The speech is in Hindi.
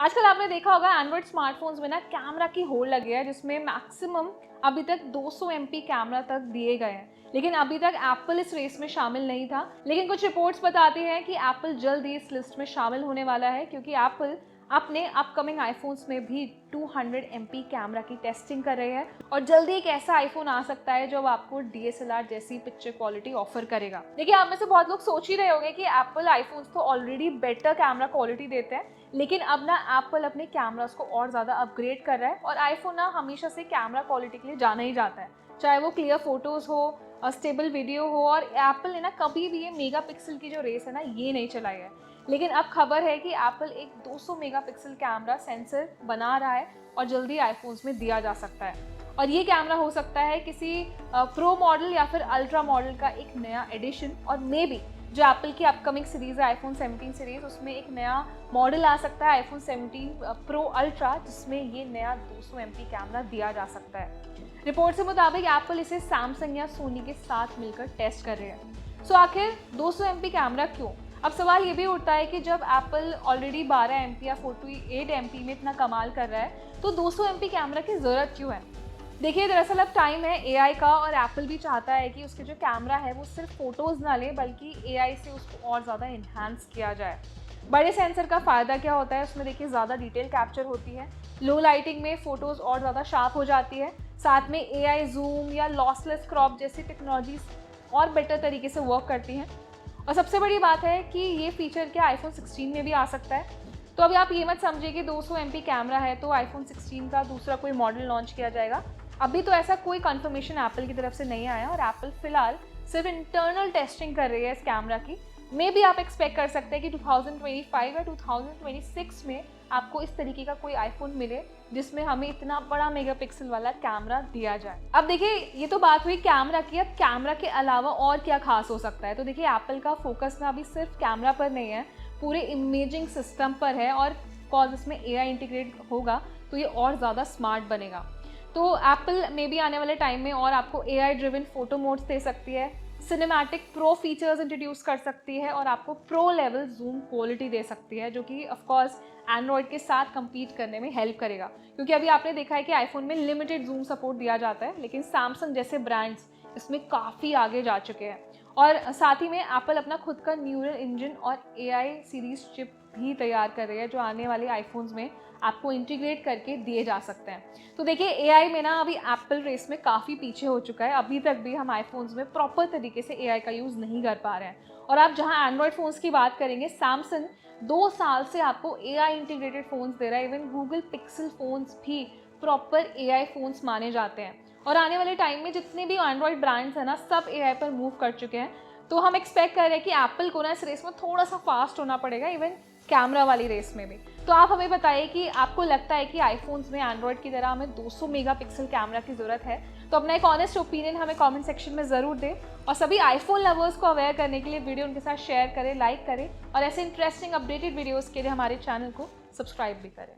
आजकल आपने देखा होगा एंड्रॉइड स्मार्टफोन्स में ना कैमरा की होड़ लगी है जिसमें मैक्सिमम अभी तक 200 MP कैमरा तक दिए गए हैं। लेकिन अभी तक एप्पल इस रेस में शामिल नहीं था, लेकिन कुछ रिपोर्ट्स बताती हैं कि एप्पल जल्द ही इस लिस्ट में शामिल होने वाला है, क्योंकि एप्पल अपने अपकमिंग आईफोन्स में भी 200 MP कैमरा की टेस्टिंग कर रहे हैं और जल्दी एक ऐसा आईफोन आ सकता है जो अब आपको DSLR जैसी पिक्चर क्वालिटी ऑफर करेगा। देखिए, आप में से बहुत लोग सोच ही रहे होंगे कि एप्पल आईफोन्स तो ऑलरेडी बेटर कैमरा क्वालिटी देते हैं, लेकिन अब ना एप्पल अपने कैमरास को और ज़्यादा अपग्रेड कर रहा है और आईफोन ना हमेशा से कैमरा क्वालिटी के लिए जाना ही जाता है, चाहे वो क्लियर फोटोज़ हो, स्टेबल वीडियो हो। और एप्पल ने ना कभी भी ये मेगापिक्सल की जो रेस है ना ये नहीं चलाई है, लेकिन अब खबर है कि एप्पल एक 200 मेगापिक्सल कैमरा सेंसर बना रहा है और जल्दी आईफोन्स में दिया जा सकता है। और ये कैमरा हो सकता है किसी प्रो मॉडल या फिर अल्ट्रा मॉडल का एक नया एडिशन, और मे बी जो एप्पल की अपकमिंग सीरीज है आईफोन 17 सीरीज, उसमें एक नया मॉडल आ सकता है आईफोन 17 प्रो अल्ट्रा, जिसमें ये नया 200 MP कैमरा दिया जा सकता है। रिपोर्ट के मुताबिक एप्पल इसे सैमसंग या सोनी के साथ मिलकर टेस्ट कर रहे हैं। सो आखिर 200 MP कैमरा क्यों? अब सवाल ये भी उठता है कि जब एप्पल ऑलरेडी 12 MP या 48 MP में इतना कमाल कर रहा है, तो 200 MP कैमरा की ज़रूरत क्यों है? देखिए, दरअसल अब टाइम है AI का, और एप्पल भी चाहता है कि उसके जो कैमरा है वो सिर्फ फ़ोटोज़ ना ले, बल्कि AI से उसको और ज़्यादा इन्हांस किया जाए। बड़े सेंसर का फ़ायदा क्या होता है? उसमें देखिए ज़्यादा डिटेल कैप्चर होती है, लो लाइटिंग में फ़ोटोज़ और ज़्यादा शार्प हो जाती है, साथ में AI जूम या लॉसलेस क्रॉप जैसी टेक्नोलॉजीज़ और बेटर तरीके से वर्क करती हैं। और सबसे बड़ी बात है कि ये फीचर क्या आईफोन 16 में भी आ सकता है। तो अभी आप ये मत समझिए कि 200 MP कैमरा है तो आईफोन 16 का दूसरा कोई मॉडल लॉन्च किया जाएगा। अभी तो ऐसा कोई कंफर्मेशन एप्पल की तरफ से नहीं आया, और एप्पल फिलहाल सिर्फ इंटरनल टेस्टिंग कर रही है इस कैमरा की। मे भी आप एक्सपेक्ट कर सकते हैं कि 2025 या 2026 में आपको इस तरीके का कोई आईफोन मिले जिसमें हमें इतना बड़ा मेगापिक्सल वाला कैमरा दिया जाए। अब देखिए, ये तो बात हुई कैमरा की। अब कैमरा के अलावा और क्या खास हो सकता है? तो देखिए, एप्पल का फोकस ना अभी सिर्फ कैमरा पर नहीं है, पूरे इमेजिंग सिस्टम पर है, और कॉज इसमें AI इंटीग्रेट होगा तो ये और ज़्यादा स्मार्ट बनेगा। तो एप्पल मे भी आने वाले टाइम में और आपको AI ड्रिवन फोटो मोड्स दे सकती है, सिनेमैटिक प्रो फीचर्स इंट्रोड्यूस कर सकती है, और आपको प्रो लेवल जूम क्वालिटी दे सकती है, जो कि ऑफ कोर्स एंड्रॉयड के साथ compete करने में हेल्प करेगा। क्योंकि अभी आपने देखा है कि आईफोन में लिमिटेड जूम सपोर्ट दिया जाता है, लेकिन सैमसंग जैसे ब्रांड्स इसमें काफ़ी आगे जा चुके हैं। और साथ ही में एप्पल अपना खुद का न्यूरल इंजन और AI सीरीज चिप भी तैयार कर रही है, जो आने वाले आईफोन्स में आपको इंटीग्रेट करके दिए जा सकते हैं। तो देखिए, AI में ना अभी एप्पल रेस में काफ़ी पीछे हो चुका है। अभी तक भी हम आईफोन्स में प्रॉपर तरीके से AI का यूज़ नहीं कर पा रहे हैं। और आप जहां एंड्रॉयड फ़ोन्स की बात करेंगे, सैमसंग 2 साल से आपको AI इंटीग्रेटेड फ़ोन्स दे रहा है। इवन गूगल पिक्सल फ़ोन्स भी प्रॉपर AI फ़ोन्स माने जाते हैं। और आने वाले टाइम में जितने भी एंड्रॉयड ब्रांड्स हैं ना, सब AI पर मूव कर चुके हैं। तो हम एक्सपेक्ट कर रहे हैं कि एप्पल को ना इस रेस में थोड़ा सा फास्ट होना पड़ेगा, इवन कैमरा वाली रेस में भी। तो आप हमें बताइए कि आपको लगता है कि आईफोन्स में एंड्रॉयड की तरह हमें 200 मेगापिक्सल कैमरा की ज़रूरत है? तो अपना एक ऑनेस्ट ओपिनियन हमें कमेंट सेक्शन में ज़रूर दें, और सभी आईफोन लवर्स को अवेयर करने के लिए वीडियो उनके साथ शेयर करें, लाइक करें, और ऐसे इंटरेस्टिंग अपडेटेड वीडियोज़ के लिए हमारे चैनल को सब्सक्राइब भी करें।